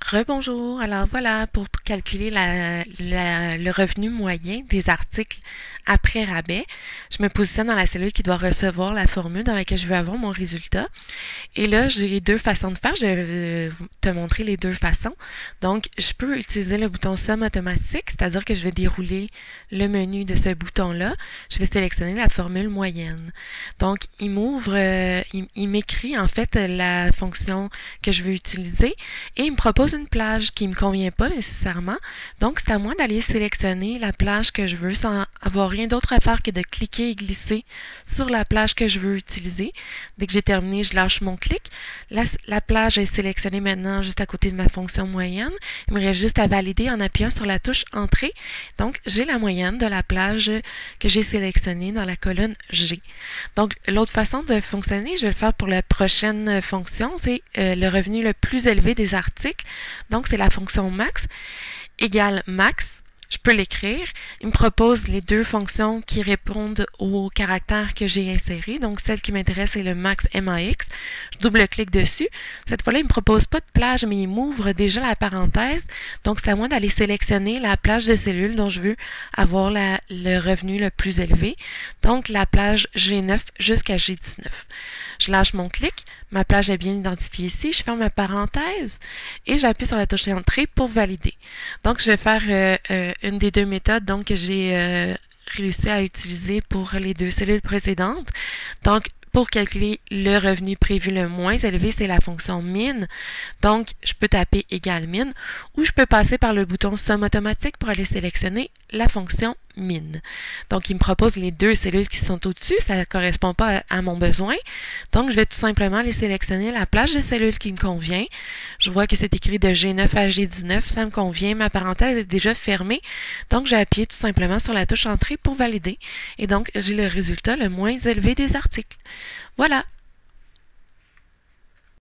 Rebonjour. Alors voilà, pour calculer le revenu moyen des articles après rabais, je me positionne dans la cellule qui doit recevoir la formule dans laquelle je veux avoir mon résultat. Et là, j'ai deux façons de faire. Je vais te montrer les deux façons. Donc, je peux utiliser le bouton Somme automatique, c'est-à-dire que je vais dérouler le menu de ce bouton-là. Je vais sélectionner la formule moyenne. Donc, il m'ouvre, il m'écrit en fait la fonction que je veux utiliser et il me propose une plage qui ne me convient pas nécessairement. Donc, c'est à moi d'aller sélectionner la plage que je veux sans avoir rien d'autre à faire que de cliquer et glisser sur la plage que je veux utiliser. Dès que j'ai terminé, je lâche mon clic. La plage est sélectionnée maintenant juste à côté de ma fonction moyenne. Il me reste juste à valider en appuyant sur la touche Entrée. Donc, j'ai la moyenne de la plage que j'ai sélectionnée dans la colonne G. Donc, l'autre façon de fonctionner, je vais le faire pour la prochaine fonction, c'est le revenu le plus élevé des articles. Donc, c'est la fonction max égale max. Je peux l'écrire. Il me propose les deux fonctions qui répondent aux caractères que j'ai insérés. Donc, celle qui m'intéresse est le max MAX. Je double-clique dessus. Cette fois-là, il ne me propose pas de plage, mais il m'ouvre déjà la parenthèse. Donc, c'est à moi d'aller sélectionner la plage de cellules dont je veux avoir le revenu le plus élevé. Donc, la plage G9 jusqu'à G19. Je lâche mon clic. Ma plage est bien identifiée ici. Je ferme ma parenthèse et j'appuie sur la touche Entrée pour valider. Donc, je vais faire une des deux méthodes donc, que j'ai réussi à utiliser pour les deux cellules précédentes. Donc, pour calculer le revenu prévu le moins élevé, c'est la fonction min. Donc, je peux taper égal min ou je peux passer par le bouton somme automatique pour aller sélectionner la fonction min. Donc, il me propose les deux cellules qui sont au-dessus. Ça ne correspond pas à mon besoin. Donc, je vais tout simplement aller sélectionner la plage de cellules qui me convient. Je vois que c'est écrit de G9 à G19. Ça me convient. Ma parenthèse est déjà fermée. Donc, j'ai appuyé tout simplement sur la touche Entrée pour valider. Et donc, j'ai le résultat le moins élevé des articles. Voilà.